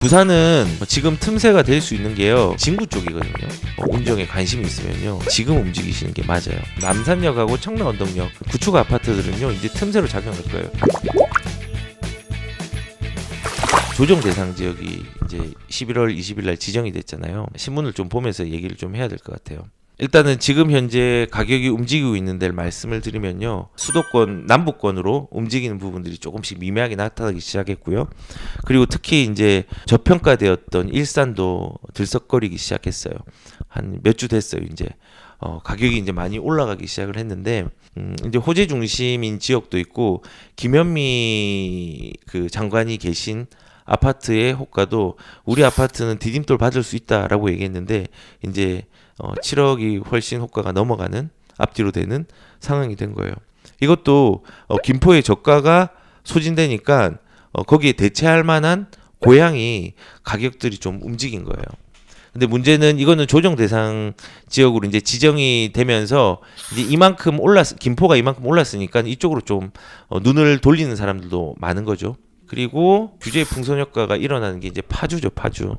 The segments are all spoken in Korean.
부산은 지금 틈새가 될 수 있는 게요, 진구 쪽이거든요. 운정에 관심이 있으면요 지금 움직이시는 게 맞아요. 남산역하고 청라운동역 구축 아파트들은요 이제 틈새로 작용할 거예요. 조정 대상 지역이 이제 11월 20일 날 지정이 됐잖아요. 신문을 좀 보면서 얘기를 좀 해야 될 것 같아요. 일단은 지금 현재 가격이 움직이고 있는 데를 말씀을 드리면요, 수도권 남부권으로 움직이는 부분들이 조금씩 미미하게 나타나기 시작했고요. 그리고 특히 이제 저평가되었던 일산도 들썩거리기 시작했어요. 한 몇 주 됐어요. 이제 가격이 이제 많이 올라가기 시작을 했는데, 이제 호재 중심인 지역도 있고 김현미 그 장관이 계신 아파트의 호가도 우리 아파트는 디딤돌 받을 수 있다라고 얘기했는데, 이제 7억이 훨씬 호가가 넘어가는, 앞뒤로 되는 상황이 된 거예요. 이것도 김포의 저가가 소진되니까 거기에 대체할 만한 고향이 가격들이 좀 움직인 거예요. 근데 문제는 이거는 조정 대상 지역으로 이제 지정이 되면서 이제 이만큼 김포가 이만큼 올랐으니까 이쪽으로 좀 눈을 돌리는 사람들도 많은 거죠. 그리고 규제 풍선 효과가 일어나는 게 이제 파주죠, 파주.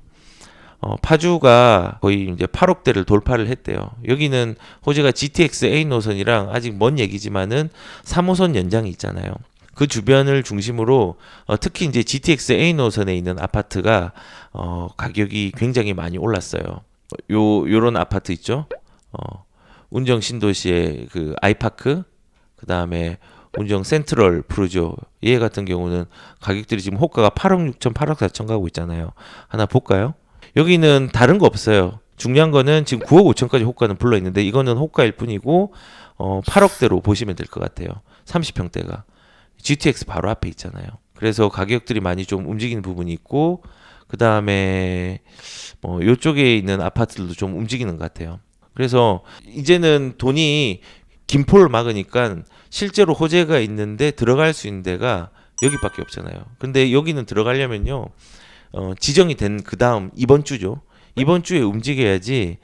파주가 거의 이제 8억대를 돌파를 했대요. 여기는 호재가 GTX A 노선이랑 아직 먼 얘기지만은 3호선 연장이 있잖아요. 그 주변을 중심으로 특히 이제 GTX A 노선에 있는 아파트가 가격이 굉장히 많이 올랐어요. 요런 아파트 있죠. 운정 신도시의 그 아이파크, 그 다음에 운정 센트럴 프루조, 얘 같은 경우는 가격들이 지금 호가가 8억 6천, 8억 4천 가고 있잖아요. 하나 볼까요? 여기는 다른 거 없어요. 중요한 거는 지금 9억 5천까지 호가는 불러 있는데, 이거는 호가일 뿐이고 8억대로 보시면 될 것 같아요. 30평대가 GTX 바로 앞에 있잖아요. 그래서 가격들이 많이 좀 움직이는 부분이 있고, 그 다음에 이쪽에 있는 아파트들도 좀 움직이는 것 같아요. 그래서 이제는 돈이 김포를 막으니까 실제로 호재가 있는데 들어갈 수 있는 데가 여기밖에 없잖아요. 근데 여기는 들어가려면요, 지정이 된 그 다음 이번 주죠. 이번 주에 움직여야지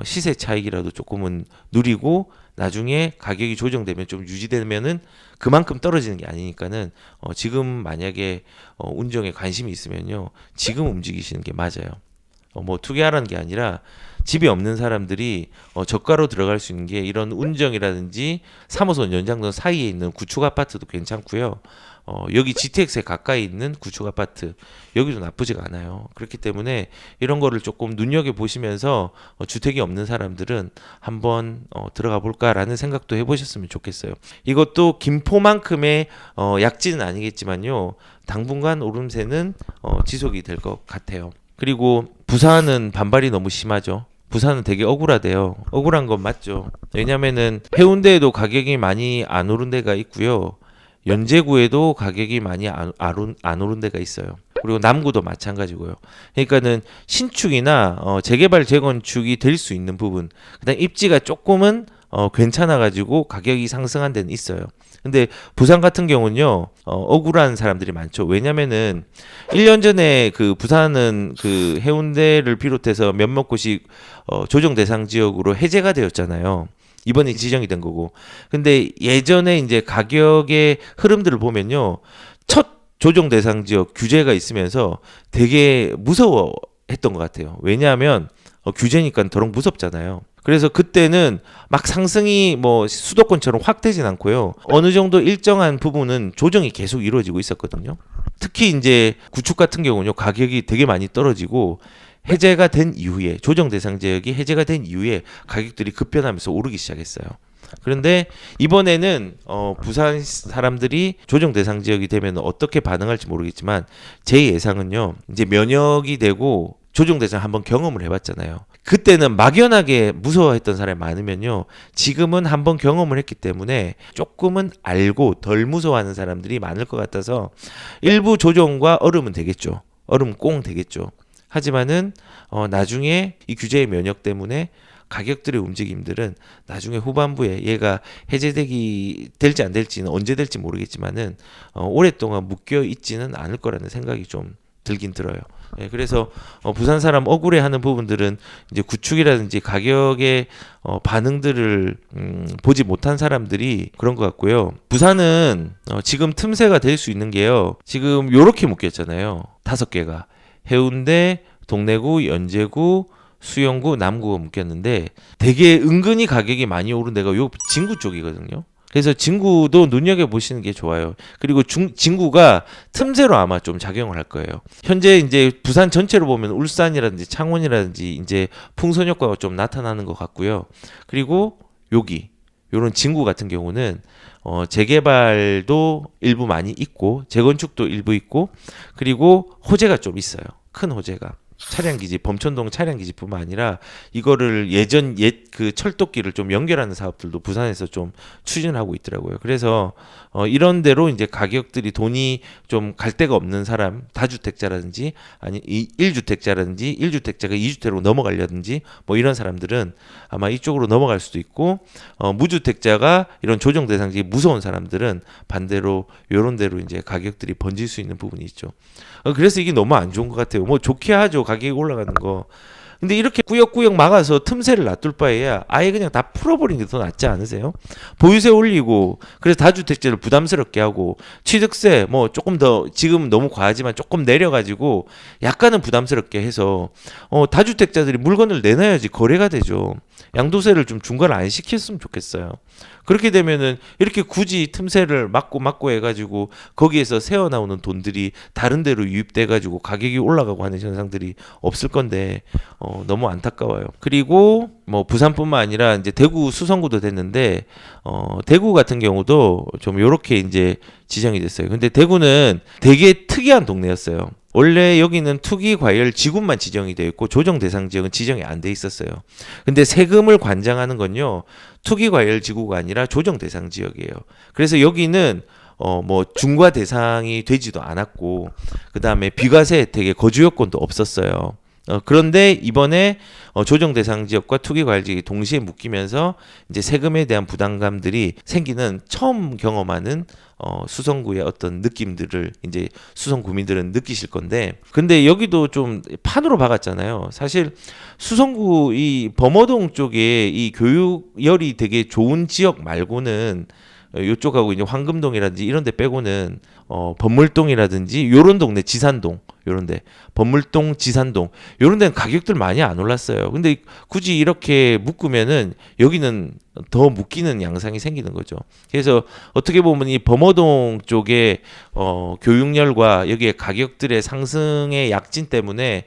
시세 차익이라도 조금은 누리고, 나중에 가격이 조정되면 좀 유지되면은 그만큼 떨어지는 게 아니니까는 지금 만약에 운정에 관심이 있으면요 지금 움직이시는 게 맞아요. 뭐 투기하라는 게 아니라 집이 없는 사람들이 저가로 들어갈 수 있는 게 이런 운정이라든지 3호선 연장선 사이에 있는 구축 아파트도 괜찮고요. 여기 GTX에 가까이 있는 구축 아파트, 여기도 나쁘지가 않아요. 그렇기 때문에 이런 거를 조금 눈여겨 보시면서 주택이 없는 사람들은 한번 들어가 볼까라는 생각도 해보셨으면 좋겠어요. 이것도 김포만큼의 약진은 아니겠지만요, 당분간 오름세는 지속이 될 것 같아요. 그리고 부산은 반발이 너무 심하죠. 부산은 되게 억울하대요. 억울한 건 맞죠. 왜냐면은 해운대에도 가격이 많이 안 오른 데가 있고요. 연제구에도 가격이 많이 안 오른 데가 있어요. 그리고 남구도 마찬가지고요. 그러니까는 신축이나 재개발 재건축이 될 수 있는 부분, 그다음 입지가 조금은 괜찮아가지고 가격이 상승한 데는 있어요. 근데 부산 같은 경우는요, 억울한 사람들이 많죠. 왜냐면은 1년 전에 그 부산은 그 해운대를 비롯해서 몇몇 곳이 조정 대상 지역으로 해제가 되었잖아요. 이번에 지정이 된 거고. 근데 예전에 이제 가격의 흐름들을 보면요, 첫 조정 대상 지역 규제가 있으면서 되게 무서워했던 것 같아요. 왜냐하면 규제니까 더러 무섭잖아요. 그래서 그때는 막 상승이 뭐 수도권처럼 확 되진 않고요, 어느 정도 일정한 부분은 조정이 계속 이루어지고 있었거든요. 특히 이제 구축 같은 경우는요, 가격이 되게 많이 떨어지고 해제가 된 이후에, 조정 대상 지역이 해제가 된 이후에 가격들이 급변하면서 오르기 시작했어요. 그런데 이번에는 부산 사람들이 조정 대상 지역이 되면 어떻게 반응할지 모르겠지만, 제 예상은요, 이제 면역이 되고 조정 대상 한번 경험을 해봤잖아요. 그때는 막연하게 무서워했던 사람이 많으면요, 지금은 한번 경험을 했기 때문에 조금은 알고 덜 무서워하는 사람들이 많을 것 같아서 일부 조정과 얼음은 되겠죠. 얼음 꽁 되겠죠. 하지만은 나중에 이 규제의 면역 때문에 가격들의 움직임들은 나중에 후반부에 얘가 해제되기 될지 안 될지는 언제 될지 모르겠지만은 오랫동안 묶여 있지는 않을 거라는 생각이 좀 들긴 들어요. 예, 그래서 부산 사람 억울해하는 부분들은 이제 구축이라든지 가격의 반응들을 보지 못한 사람들이 그런 것 같고요. 부산은 지금 틈새가 될 수 있는 게요, 지금 요렇게 묶였잖아요. 5개가 해운대, 동래구, 연제구, 수영구, 남구가 묶였는데 되게 은근히 가격이 많이 오른 데가 요 진구 쪽이거든요. 그래서 진구도 눈여겨보시는 게 좋아요. 그리고 진구가 틈새로 아마 좀 작용을 할 거예요. 현재 이제 부산 전체로 보면 울산이라든지 창원이라든지 이제 풍선 효과가 좀 나타나는 것 같고요. 그리고 여기 요런 진구 같은 경우는 재개발도 일부 많이 있고 재건축도 일부 있고 그리고 호재가 좀 있어요. 큰 호재가. 차량기지 범천동 차량기지뿐만 아니라 이거를 예전 옛 그 철도길을 좀 연결하는 사업들도 부산에서 좀 추진하고 있더라고요. 그래서 이런 데로 이제 가격들이 돈이 좀 갈 데가 없는 사람 다주택자라든지 아니 1주택자라든지 1주택자가 2주택으로 넘어가려든지 뭐 이런 사람들은 아마 이쪽으로 넘어갈 수도 있고 무주택자가 이런 조정 대상지 무서운 사람들은 반대로 요런 데로 이제 가격들이 번질 수 있는 부분이 있죠. 그래서 이게 너무 안 좋은 것 같아요. 뭐 좋게 하죠. 가격이 올라가는 거. 근데 이렇게 꾸역꾸역 막아서 틈새를 놔둘 바에야 아예 그냥 다 풀어버리는 게 더 낫지 않으세요? 보유세 올리고 그래서 다주택자를 부담스럽게 하고 취득세 뭐 조금 더 지금 너무 과하지만 조금 내려가지고 약간은 부담스럽게 해서 다주택자들이 물건을 내놔야지 거래가 되죠. 양도세를 좀 중과를 안 시켰으면 좋겠어요. 그렇게 되면은 이렇게 굳이 틈새를 막고 해가지고 거기에서 새어나오는 돈들이 다른 데로 유입돼가지고 가격이 올라가고 하는 현상들이 없을 건데 너무 안타까워요. 그리고 뭐 부산뿐만 아니라 이제 대구 수성구도 됐는데 대구 같은 경우도 좀 요렇게 이제 지정이 됐어요. 근데 대구는 되게 특이한 동네였어요. 원래 여기는 투기 과열 지구만 지정이 되어 있고 조정 대상 지역은 지정이 안 돼 있었어요. 근데 세금을 관장하는 건요. 투기 과열 지구가 아니라 조정 대상 지역이에요. 그래서 여기는 뭐 중과 대상이 되지도 않았고 그다음에 비과세 혜택에 거주 요건도 없었어요. 그런데 이번에 조정 대상 지역과 투기 과열 지역이 동시에 묶이면서 이제 세금에 대한 부담감들이 생기는 처음 경험하는 수성구의 어떤 느낌들을 이제 수성구민들은 느끼실 건데 근데 여기도 좀 판으로 박았잖아요. 사실 수성구 이 범어동 쪽에 이 교육열이 되게 좋은 지역 말고는 요쪽하고 이제 황금동이라든지 이런 데 빼고는 범물동이라든지 요런 동네 지산동 요런데 범물동 지산동 요런 데는 가격들 많이 안 올랐어요. 근데 굳이 이렇게 묶으면은 여기는 더 묶이는 양상이 생기는 거죠. 그래서 어떻게 보면 이 범어동 쪽에 교육열과 여기에 가격들의 상승의 약진 때문에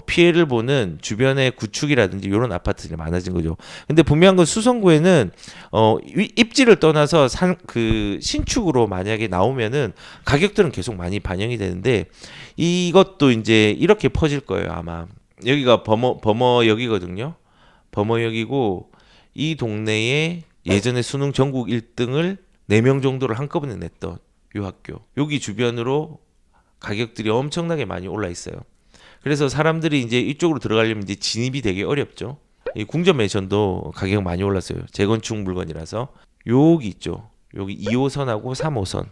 피해를 보는 주변의 구축이라든지 이런 아파트들이 많아진 거죠. 근데 분명한 건 수성구에는 입지를 떠나서 신축으로 만약에 나오면은 가격들은 계속 많이 반영이 되는데 이것도 이제 이렇게 퍼질 거예요. 아마 여기가 범어역이거든요. 범어역이고 이 동네에 예전에 수능 전국 1등을 4명 정도를 한꺼번에 냈던 요 학교. 여기 주변으로 가격들이 엄청나게 많이 올라 있어요. 그래서 사람들이 이제 이쪽으로 들어가려면 이제 진입이 되게 어렵죠. 이 궁전 매션도 가격 많이 올랐어요. 재건축 물건이라서. 여기 있죠. 여기 2호선하고 3호선.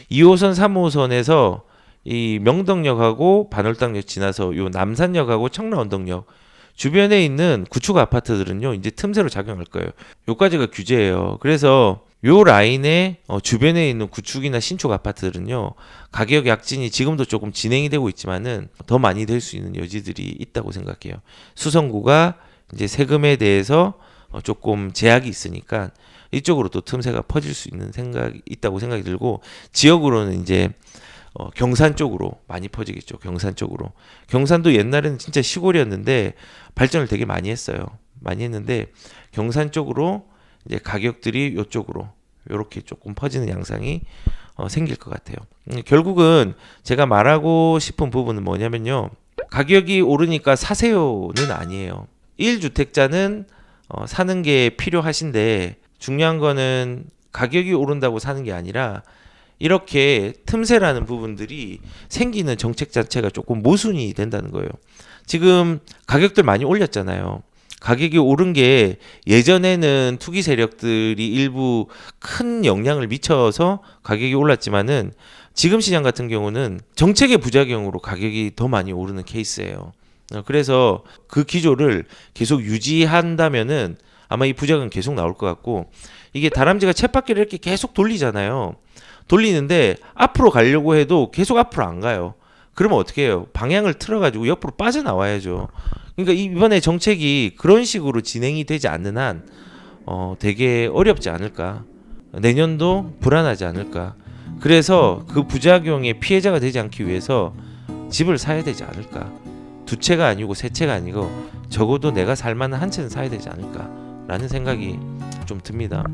2호선, 3호선에서 이 명덕역하고 반월당역 지나서 요 남산역하고 청라언덕역 주변에 있는 구축 아파트들은요 이제 틈새로 작용할 거예요. 요까지가 규제예요. 그래서 요 라인에 주변에 있는 구축이나 신축 아파트들은요 가격 약진이 지금도 조금 진행이 되고 있지만은 더 많이 될 수 있는 여지들이 있다고 생각해요. 수성구가 이제 세금에 대해서 조금 제약이 있으니까 이쪽으로 또 틈새가 퍼질 수 있는 생각이 있다고 생각이 들고 지역으로는 이제 경산 쪽으로 많이 퍼지겠죠. 경산 쪽으로. 경산도 옛날에는 진짜 시골이었는데 발전을 되게 많이 했어요. 많이 했는데 경산 쪽으로 이제 가격들이 이쪽으로 이렇게 조금 퍼지는 양상이 생길 것 같아요. 결국은 제가 말하고 싶은 부분은 뭐냐면요. 가격이 오르니까 사세요는 아니에요. 1주택자는 사는 게 필요하신데 중요한 거는 가격이 오른다고 사는 게 아니라 이렇게 틈새라는 부분들이 생기는 정책 자체가 조금 모순이 된다는 거예요. 지금 가격들 많이 올렸잖아요. 가격이 오른 게 예전에는 투기 세력들이 일부 큰 영향을 미쳐서 가격이 올랐지만은 지금 시장 같은 경우는 정책의 부작용으로 가격이 더 많이 오르는 케이스예요. 그래서 그 기조를 계속 유지한다면은 아마 이 부작용 계속 나올 것 같고 이게 다람쥐가 쳇바퀴를 이렇게 계속 돌리잖아요. 돌리는데 앞으로 가려고 해도 계속 앞으로 안 가요. 그러면 어떻게 해요? 방향을 틀어가지고 옆으로 빠져나와야죠. 그러니까 이번에 정책이 그런 식으로 진행이 되지 않는 한 되게 어렵지 않을까. 내년도 불안하지 않을까. 그래서 그 부작용의 피해자가 되지 않기 위해서 집을 사야 되지 않을까. 두 채가 아니고 세 채가 아니고 적어도 내가 살 만한 한 채는 사야 되지 않을까라는 생각이 좀 듭니다.